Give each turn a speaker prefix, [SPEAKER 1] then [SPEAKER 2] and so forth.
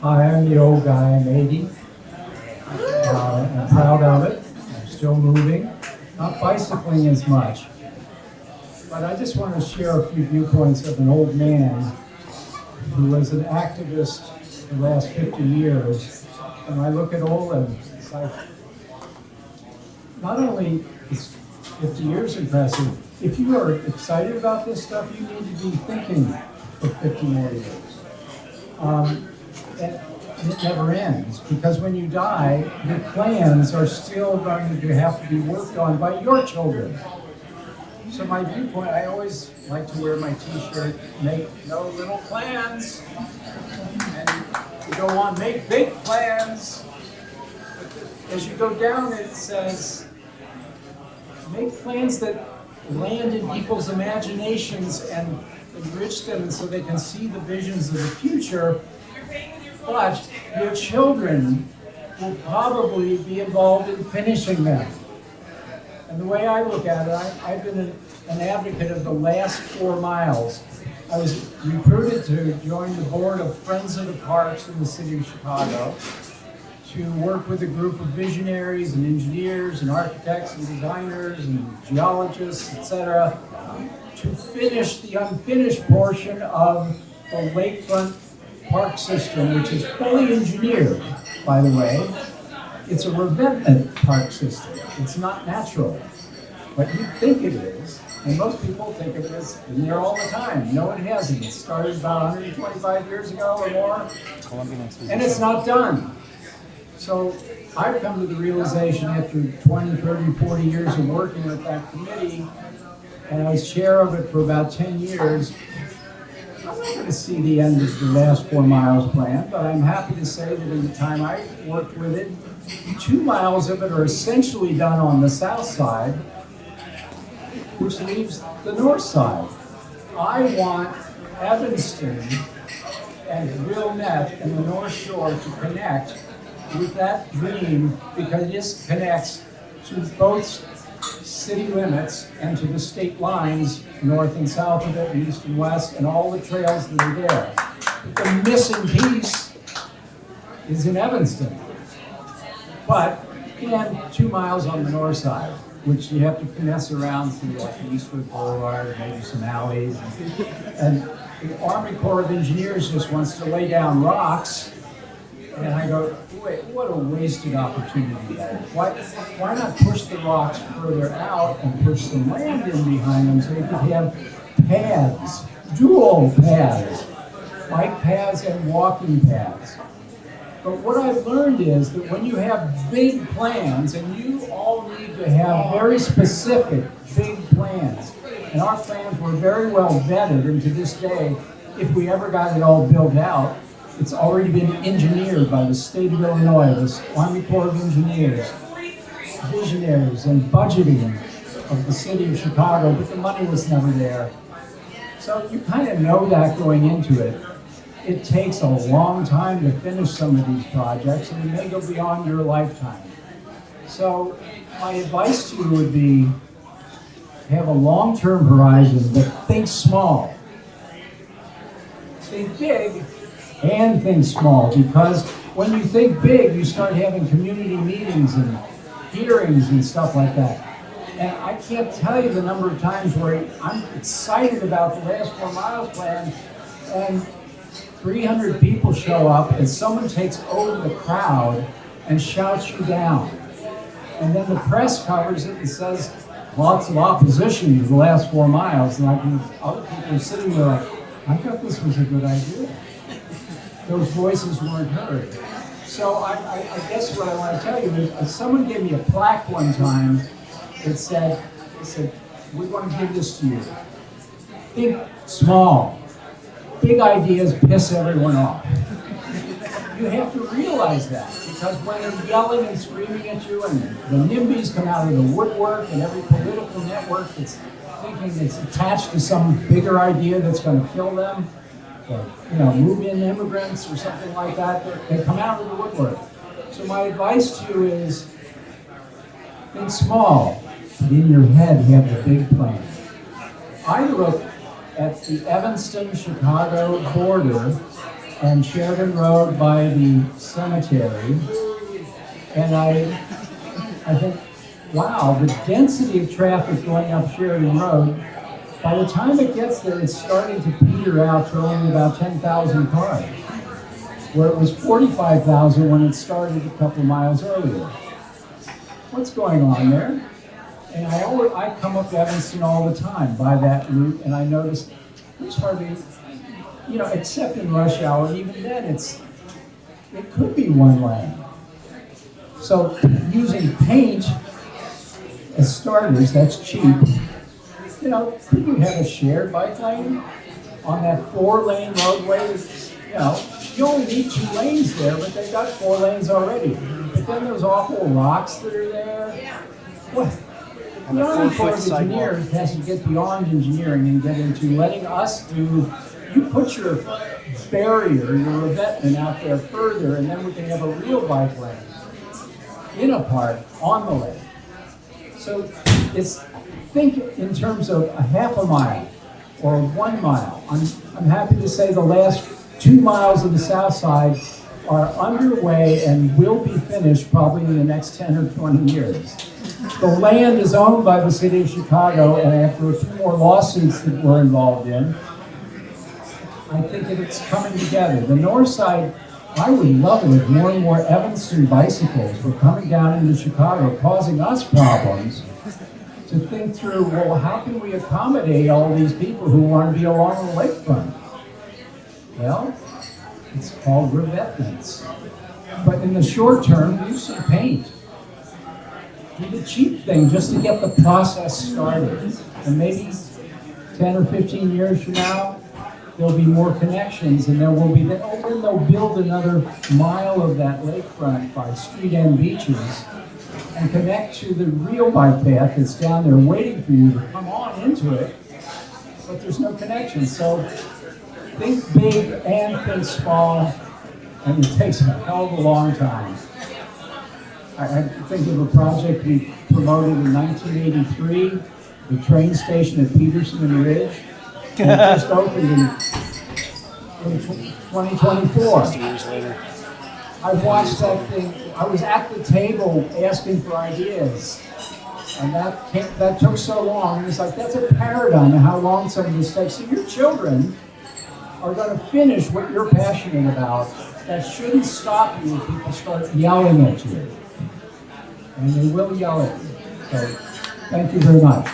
[SPEAKER 1] Hi, I'm the old guy, I'm 80. I'm proud of it. I'm still moving, not bicycling as much. But I just want to share a few viewpoints of an old man who was an activist for the last 50 years. And I look at Olin, it's like, not only is 50 years impressive, if you are excited about this stuff, you need to be thinking for 50 more years. And it never ends, because when you die, your plans are still going to have to be worked on by your children. So my viewpoint, I always like to wear my t-shirt, make no little plans, and you go on, make big plans. As you go down, it says, make plans that land in people's imaginations and enrich them so they can see the visions of the future. But your children will probably be involved in finishing them. And the way I look at it, I've been an advocate of the last 4 miles. I was recruited to join the board of Friends of the Parks in the city of Chicago to work with a group of visionaries and engineers and architects and designers and geologists, etc., to finish the unfinished portion of the lakefront park system, which is fully engineered, by the way. It's a revetment park system. It's not natural. But you think it is, and most people think of it as been there all the time. No, it hasn't. It started about 125 years ago or more, and it's not done. So I've come to the realization after 20, 30, 40 years of working with that committee, and I was chair of it for about 10 years, I'm not going to see the end of the last 4 miles plan, but I'm happy to say that in the time I worked with it, 2 miles of it are essentially done on the south side, which leaves the north side. I want Evanston and Wilmette and the North Shore to connect with that dream, because this connects to both city limits and to the state lines, north and south of it, east and west, and all the trails that are there. But the missing piece is in Evanston. But, again, 2 miles on the north side, which you have to finesse around through like Eastwood Boulevard, maybe some alleys. And the Army Corps of Engineers just wants to lay down rocks. And I go, wait, what a wasted opportunity that is. Why not push the rocks further out and push some land in behind them so you could have paths, dual paths, bike paths and walking paths. But what I've learned is that when you have big plans, and you all need to have very specific big plans, and our plans were very well vetted, and to this day, if we ever got it all built out, it's already been engineered by the state of Illinois, the Army Corps of Engineers, visionaries, and budgeting of the city of Chicago, but the money was never there. So you kind of know that going into it. It takes a long time to finish some of these projects, and it may go beyond your lifetime. So my advice to you would be, have a long-term horizon, but think small. Think big, and think small, because when you think big, you start having community meetings and hearings and stuff like that. And I can't tell you the number of times where I'm excited about the last 4 miles plan, and 300 people show up, and someone takes over the crowd and shouts you down. And then the press covers it and says, lots of opposition to the last 4 miles. And other people are sitting there like, I thought this was a good idea. Those voices weren't heard. So I guess what I want to tell you is, someone gave me a plaque one time that said, we want to give this to you. Think small. big ideas piss everyone off. You have to realize that, because when they're yelling and screaming at you and the NIMBYs come out of the woodwork and every political network that's thinking it's attached to some bigger idea that's going to kill them, or, move in immigrants or something like that, they come out of the woodwork. So my advice to you is, think small, but in your head you have the big plan. I look at the Evanston-Chicago border and Sheridan Road by the cemetery, and I think, wow, the density of traffic going up Sheridan Road, by the time it gets there, it's starting to peter out to only about 10,000 cars, where it was 45,000 when it started a couple miles earlier. What's going on there? And I come up Evanston all the time by that route, and I notice there's hardly, except in rush hour, and even then it could be one lane. So using paint as starters, that's cheap. Could we have a shared bike lane on that 4-lane roadway? You only need 2 lanes there, but they've got 4 lanes already. But then those awful rocks that are there. What? The Army Corps of Engineers has to get beyond engineering and get into letting us do. You put your barrier, your revetment out there further, and then we can have a real bike lane in a park on the lake. So think in terms of a half a mile or 1 mile. I'm happy to say the last 2 miles of the south side are underway and will be finished probably in the next 10 or 20 years. The land is owned by the city of Chicago, and after a few more lawsuits that we're involved in, I think that it's coming together. The north side, I would love it if more and more Evanston bicycles were coming down into Chicago, causing us problems, to think through, well, how can we accommodate all these people who want to be along the lakefront? Well, it's called revetments. But in the short term, use some paint. Do the cheap thing just to get the process started. And maybe 10 or 15 years from now, there'll be more connections, and then they'll build another mile of that lakefront by street end beaches and connect to the real bike path that's down there waiting for you to come on into it, but there's no connection. So think big and think small, and it takes a hell of a long time. I think of a project we promoted in 1983, the train station at Peterson and Ridge. And it just opened in 2024.
[SPEAKER 2] 60 years later.
[SPEAKER 1] I watched that thing. I was at the table asking for ideas, and that took so long. It's like, that's a paradigm of how long some of this takes. So your children are going to finish what you're passionate about. That shouldn't stop you if people start yelling at you. And they will yell at you. So thank you very much.